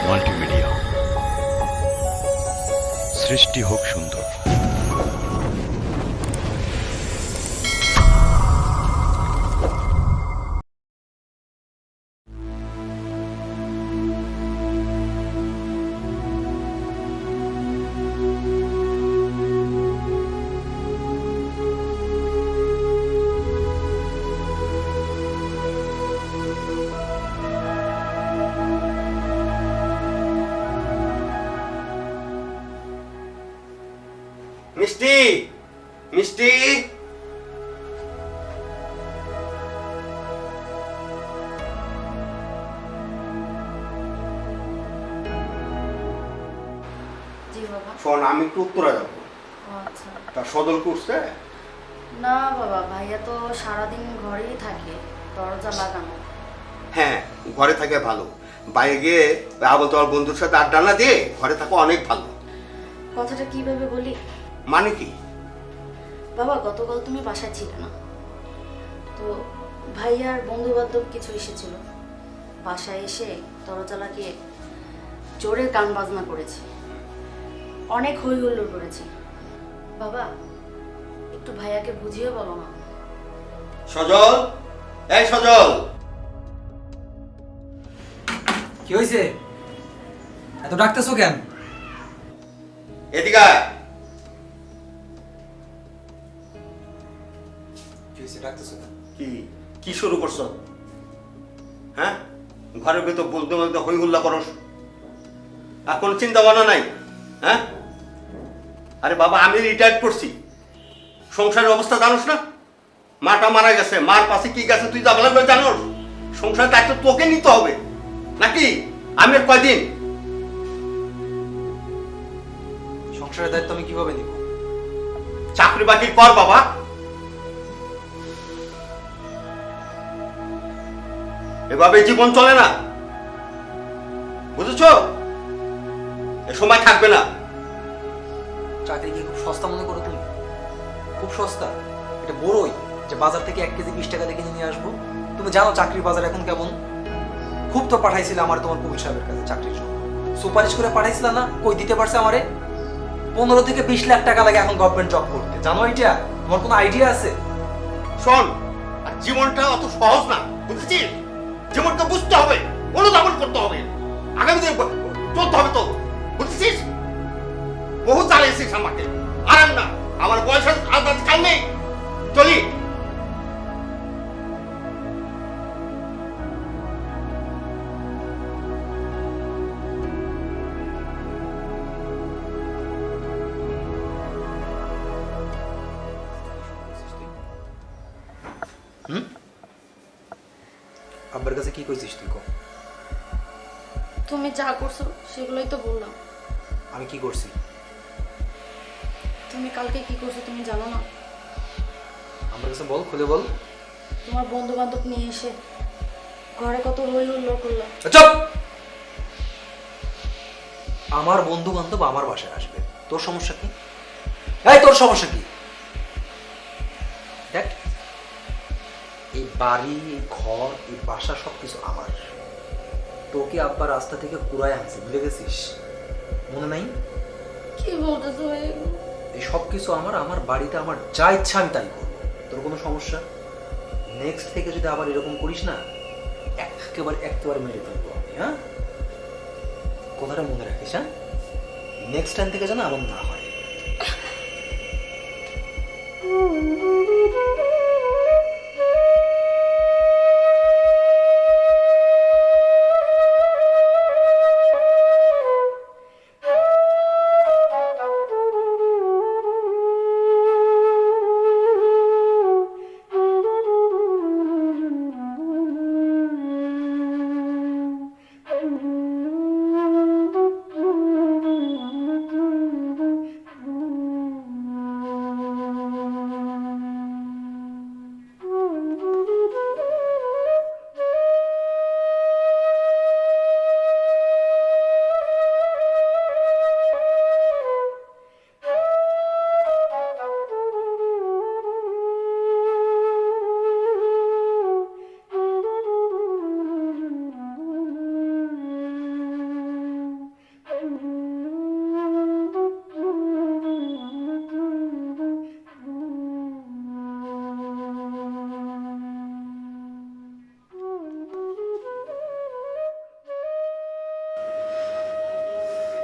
Multimedia, সৃষ্টি হোক সুন্দর। মিষ্টি, মিষ্টি, শোন, আমি একটু উত্তরে যাবো। তার সদল করছে না বাবা, ভাইয়া তো সারাদিন ঘরেই থাকে, দরজা লাগানো। হ্যাঁ, ঘরে থাকে ভালো, বাইরে গিয়ে আবল তোমার বন্ধুর সাথে আড্ডা না দিয়ে ঘরে থাকো অনেক ভালো। কথাটা কিভাবে বলি? মানে কি বাবা, গতকাল তুমি বাসায় ছিলে না তো, ভাইয়ার বন্ধু বান্ধব কিছু এসেছিল, বাসায় এসে দরজা লাগিয়ে জোরে গান বাজনা করেছে, অনেক হই হুল্লোড় করেছে। বাবা, একটু ভাইয়াকে বুঝিয়ে বলো না। সজল, এই সজল, কি হয়েছে? এত ডাকতেছো কেন? এদিকে আয়। কি হয়েছে, ডাকতেছো কেন? কি কি শুরু করছো? হ্যাঁ, ঘরের ভেতর বলতে বলতে হই হুল্লা করস, আর কোনো চিন্তা ভাবনা নাই? হ্যাঁ, আরে বাবা, আমি রিটায়ার করছি, সংসারের অবস্থা জানোস না? মাটা মারা গেছে, মার পাশে কি গেছে তুই যা বলে জানোস? সংসারের দায়িত্ব তোকে নিতে হবে নাকি আমি আর কয়দিন? সংসারের দায়িত্ব আমি কিভাবে নিব? চাকরি বাকরি কর বাবা। এভাবে জীবন চলে না, বুঝেছ? এ সময় থাকবে না। চাকরি কি খুব সস্তা মনে করো তুমি? খুব সস্তা? এটা বড়ই যে বাজার থেকে 1 কেজি 20 টাকা দিয়ে কিনে নিয়ে আসবো? তুমি জানো চাকরির বাজার এখন কেমন? খুব তো পাঠাইছিল আমার তোমার কবির সাহেবের কাছে চাকরির জন্য, সুপারিশ করে পাঠাইছিল না? কই দিতে পারছে আমারে? 15 থেকে 20 লাখ টাকা লাগে এখন গভর্নমেন্ট জব করতে, জানো এটা? তোমার কোনো আইডিয়া আছে? শোন, আর জীবনটা অত সহজ না, বুঝেছিস? জীবনটা বুঝতে হবে, অনুধাবন করতে হবে, আগামী দিনে চলতে হবে তো, বুঝেছিস? বহু চালিয়েছিস আমাকে, আর না, আমার বয়সের আদাত কাল নেই, চলি। আব্বার কাছে কি কইছিস তুই? কো, তুমি যা করছো সেগুলোই তো বললাম। আমি কি করছি? তুমি কালকে কি করছো তুমি জানো না? আমার কাছে বল, খুলে বল। তোমার বন্ধু বান্ধব নিয়ে এসে ঘরে কত হই হুল্লোড় করলো। চুপ! আমার বন্ধু বান্ধব আমার বাসায় আসবে, তোর সমস্যা কি? এই তোর সমস্যা কি? দেখ, এই বাড়ি, এই ঘর, এই বাসা সবকিছু আমার। তোকে আব্বা রাস্তা থেকে কুড়ায় আনছে, ভুলে গেছিস? মনে নাই? কি বলতেছো? এই সবকিছু আমার, আমার বাড়িতে আমার যা ইচ্ছা আমি তাই করবো। তোর কোনো সমস্যা? নেক্সট থেকে যদি আবার এরকম করিস না, একেবারে মেরে ফেলবো আমি। হ্যাঁ, কথাটা মনে রাখিস। হ্যাঁ, নেক্সট টাইম থেকে যেন এমন না হয়।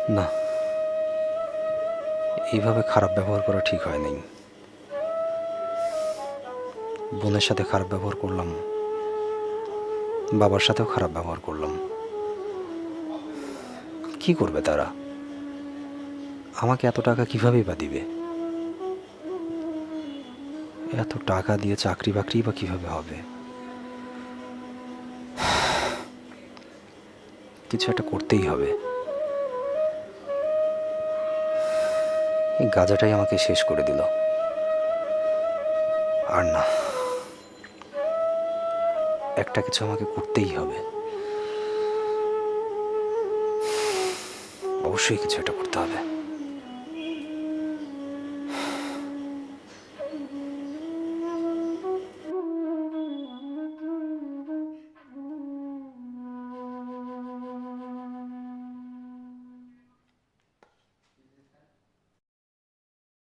না, এইভাবে খারাপ ব্যবহার করা ঠিক হয় নাই। বোনের সাথে খারাপ ব্যবহার করলাম, বাবার সাথেও খারাপ ব্যবহার করলাম। কি করবে তারা? আমাকে এত টাকা কিভাবেই বা দিবে? এত টাকা দিয়ে চাকরি বাকরি বা কিভাবে হবে? কিছু একটা করতেই হবে। এই গাঁজাটাই আমাকে শেষ করে দিল। আর না, একটা কিছু আমাকে করতেই হবে। অবশ্যই কিছু একটা করতে হবে।